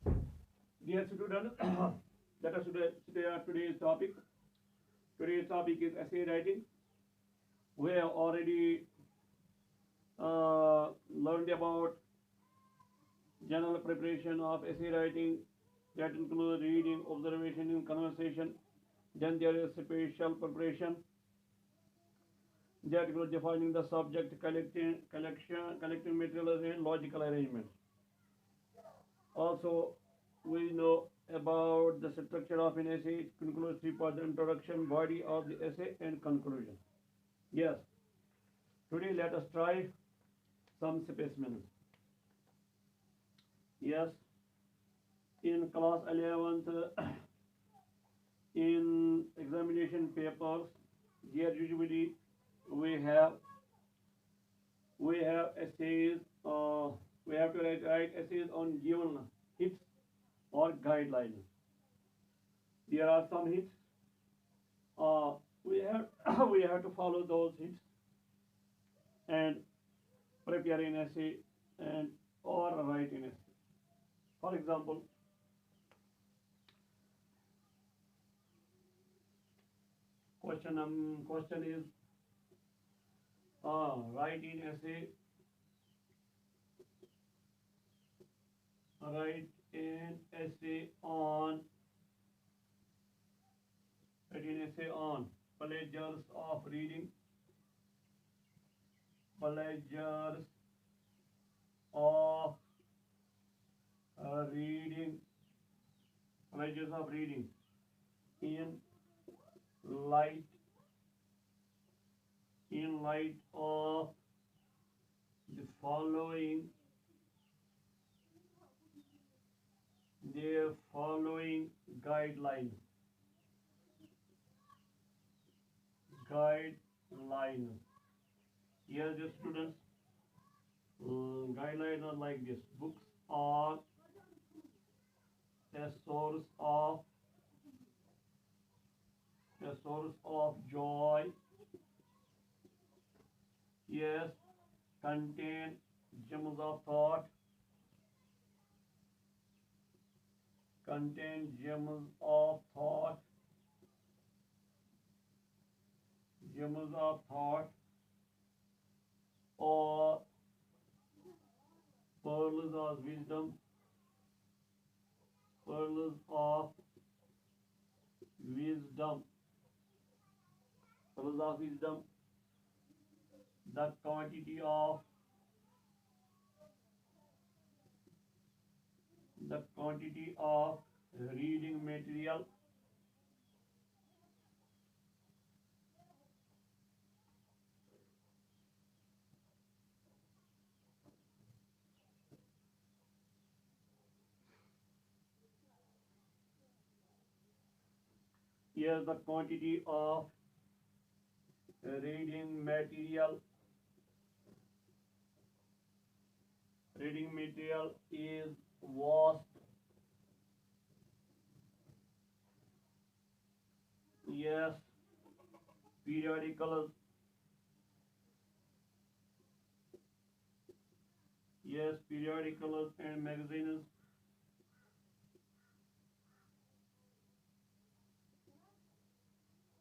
Dear students, let us today's topic. Today's topic is essay writing. We have already learned about general preparation of essay writing that includes reading, observation, and conversation. Then there is special preparation that includes defining the subject, collecting materials, and logical arrangements. Also, we know about the structure of an essay. It includes three parts: introduction, body of the essay, and conclusion. Yes, today let us try some specimens. Yes, in class 11th, in examination papers, there usually we have we have essays. We have to write essays on given hits or guidelines. There are some hits. We have we have to follow those hits and prepare an essay and or write an essay. For example, question is write an essay. Write an essay on write an essay on pleasures of reading. Pleasures of reading. Pleasures of reading in light of the following guidelines. Guidelines. Here, the students, guidelines are like this. Books are a source of joy. Yes, contain gems of thought. Contain gems of thought. Gems of thought or pearls of wisdom. Pearls of wisdom. Pearls of wisdom. The quantity of reading material. Here the quantity of reading material. Reading material is vast. Yes, periodicals. Yes, periodicals and magazines.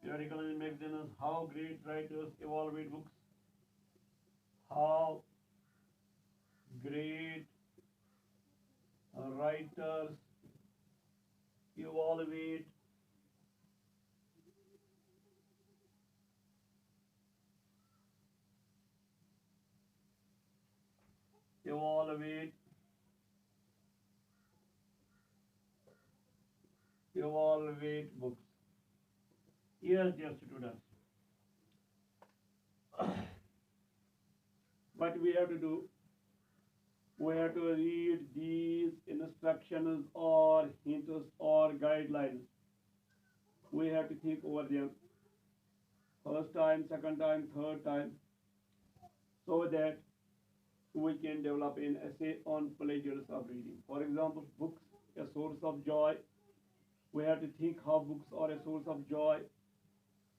Periodicals and magazines. How great writers evaluate books. How great writers evaluate evaluate evaluate books. Yes, dear students. What we have to do, we have to read these instructions or hints or guidelines. We have to think over them first time, second time, third time, so that we can develop an essay on pleasures of reading. For example, books, a source of joy. We have to think how books are a source of joy,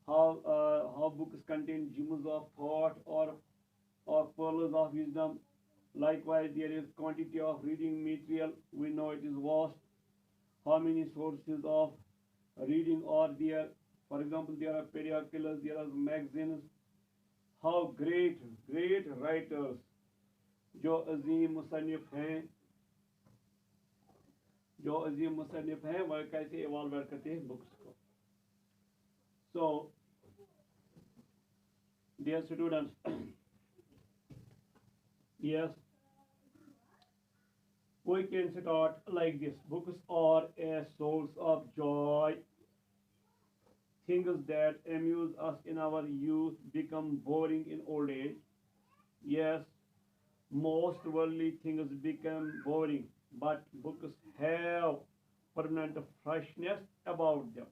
how books contain gems of thought or pearls of wisdom. Likewise, there is quantity of reading material. We know it is vast. How many sources of reading are there? For example, there are periodicals, there are magazines. How great writers जो अजीम मुसन्निफ हैं जो अजीम मुसन्निफ हैं वह कैसे इवाल्वेट करते हैं books को. So, dear students, yes, we can start like this. Books are a source of joy. Things that amuse us in our youth become boring in old age. Yes, most worldly things become boring, but books have permanent freshness about them.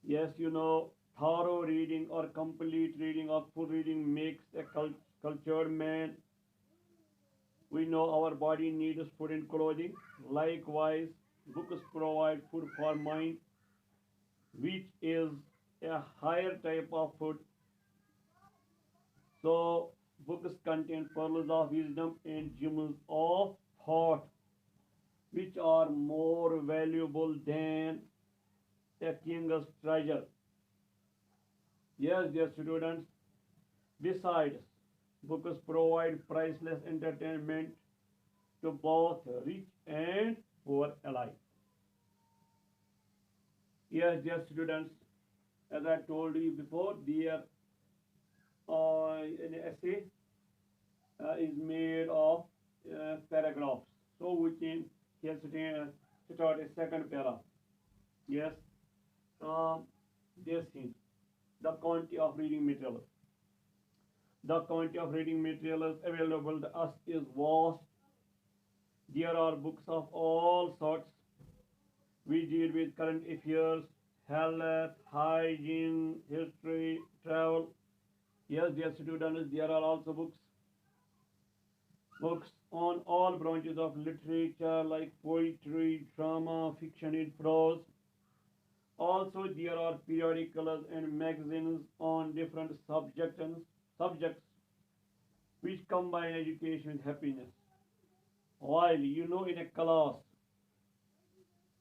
Yes, thorough reading or complete reading or full reading makes a cultured man. We know our body needs food and clothing. Likewise, books provide food for mind, which is a higher type of food. So, books contain pearls of wisdom and gems of thought, which are more valuable than a king's treasure. Yes, dear students, besides, books provide priceless entertainment to both rich and poor alike. Yes, dear students, as I told you before, there an essay is made of paragraphs. So we can here start a second para. Yes, this thing, the quantity of reading material. The quantity of reading materials available to us is vast. There are books of all sorts. We deal with current affairs, health, hygiene, history, travel. Yes, dear students, there are also books on all branches of literature like poetry, drama, fiction, and prose. Also, there are periodicals and magazines on different subjects which combine education with happiness. While in a class,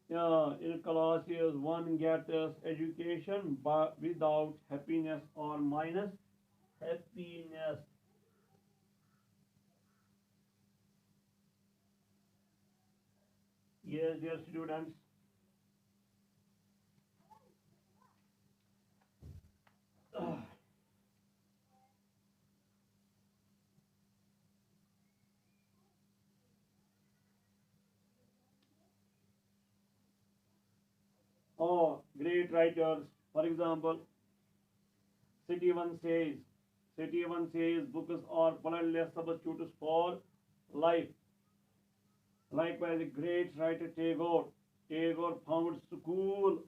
in a class is one gets education but without happiness or minus happiness. Yes, dear students. Oh, great writers. For example, City says, City says books are bloodless substitutes for life. Likewise, a great writer Tagore found school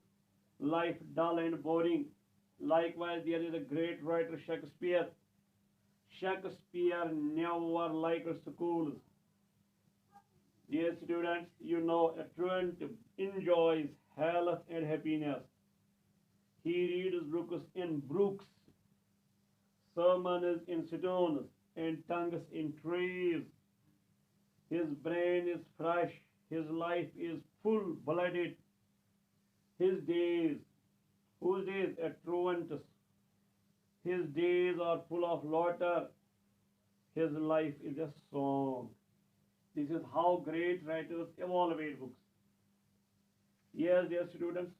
life dull and boring. Likewise, there is a great writer Shakespeare. Shakespeare never liked schools. Dear students, a student enjoys health and happiness. He reads books in brooks, sermons in stones, and tongues in trees. His brain is fresh. His life is full-blooded. His days, whose days? A truant's. His days are full of laughter. His life is a song. This is how great writers evaluate books. Yes, dear students,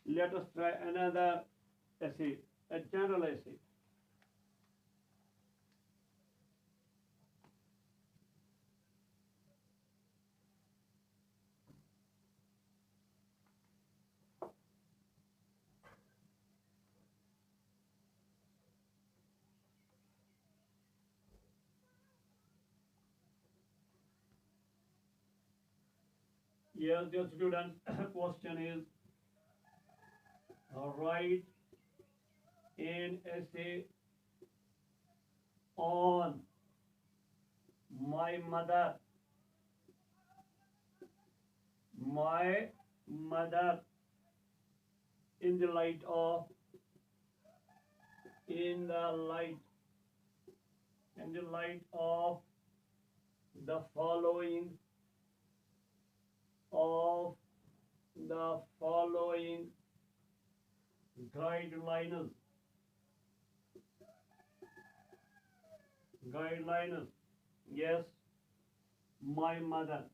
let us try another essay, a general essay. Yes, dear students, question is write an essay on my mother. My mother in the light in the light of the following of the following guidelines guidelines. Yes, my mother,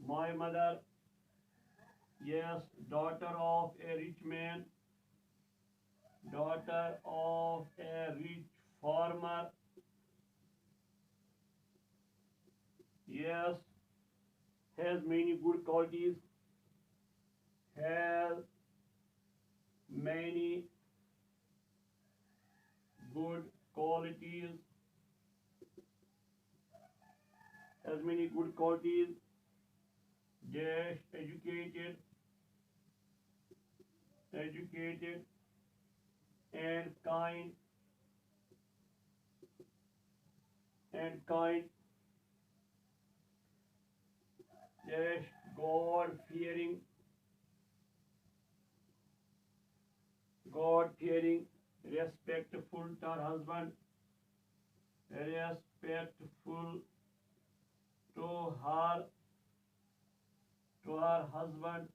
my mother, yes, daughter of a rich man, daughter of a rich farmer, yes, has many good qualities, has many good qualities, has many good qualities, dash, educated and kind, dash, God fearing, God fearing, respectful to her husband, respectful to her husband,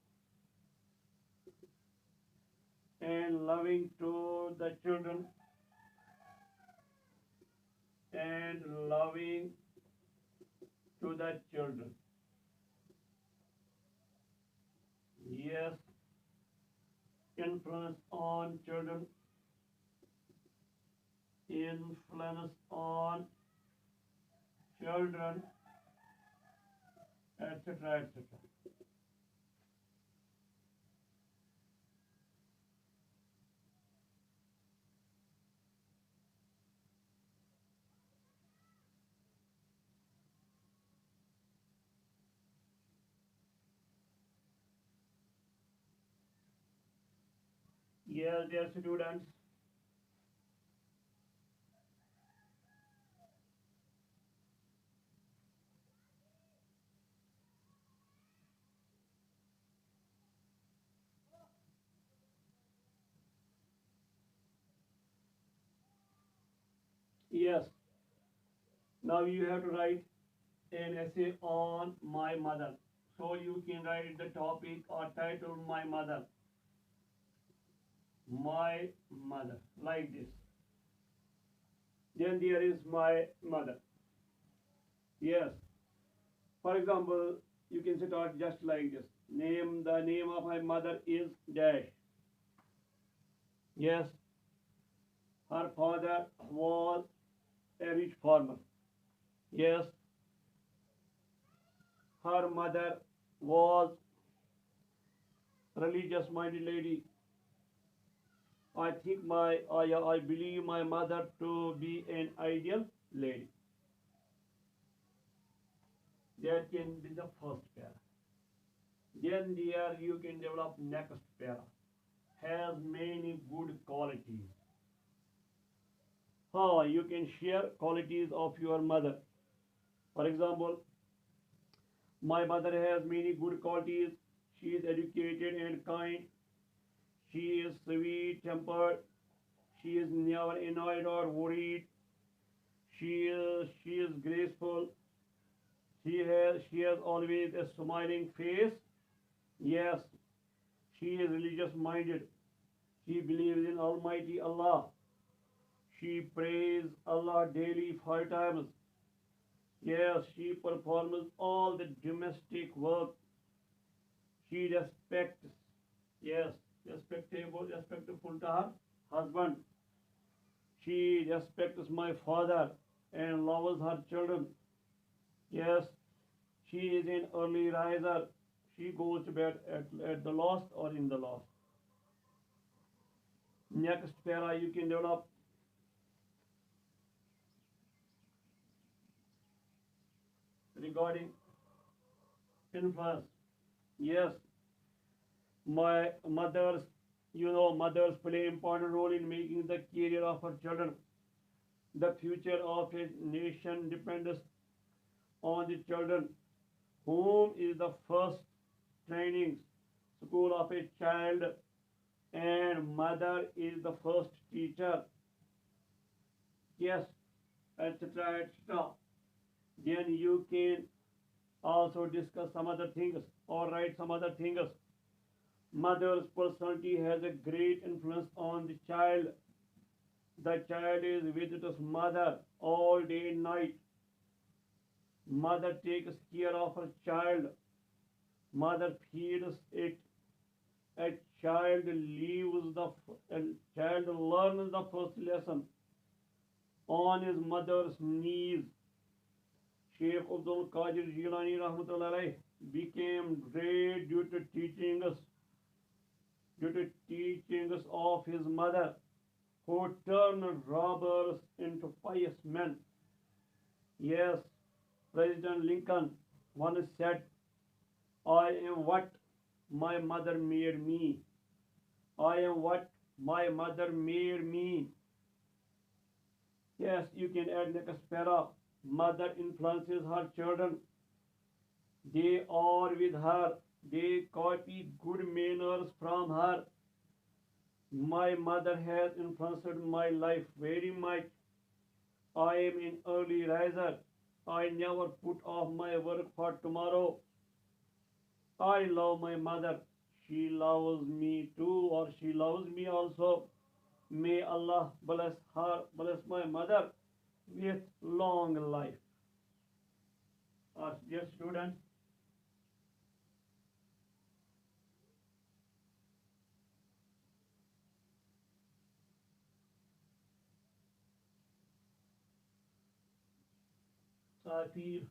and loving to the children, and loving to the children. Yes, influence on children, influence on children, etc., etc. Yes, dear students. Yes, now you have to write an essay on my mother. So you can write the topic or title my mother, like this. Then there is my mother. Yes. For example, you can start just like this. The name of my mother is dash. Yes, her father was a rich farmer. Yes, her mother was religious minded lady. I believe my mother to be an ideal lady. That can be the first para. Then there you can develop next para. Has many good qualities. How you can share qualities of your mother. For example, my mother has many good qualities. She is educated and kind. She is sweet tempered. She is never annoyed or worried. She is graceful. She has always a smiling face. Yes, she is religious minded. She believes in Almighty Allah. She prays Allah daily 5 times. Yes, she performs all the domestic work. She respects, yes, respectful to her husband. She respects my father and loves her children. Yes, she is an early riser. She goes to bed at the last or in the last. Next para you can develop regarding influence. Yes, my mothers play important role in making the career of her children. The future of a nation depends on the children. Home is the first training school of a child. and mother is the first teacher. Yes, etc. etc. Then you can also discuss some other things or write some other things. Mother's personality has a great influence on the child. The child is with its mother all day and night. Mother takes care of her child. Mother feeds it. A child leaves a child learns the first lesson on his mother's knees. Sheikh Abdul Qadir Jilani Rahmatullah became great due to teachings of his mother, who turned robbers into pious men. Yes, President Lincoln once said, I am what my mother made me. I am what my mother made me. Yes, you can add next para. Mother influences her children. They are with her. They copy good manners from her. My mother has influenced my life very much. I am an early riser. I never put off my work for tomorrow. I love my mother. She loves me too, or she loves me also. May Allah bless her, bless my mother with long life. Dear students, I feel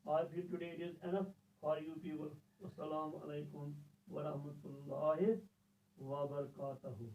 I feel today it is enough for you people. Assalamu alaikum wa rahmatullahi wa barakatuhu.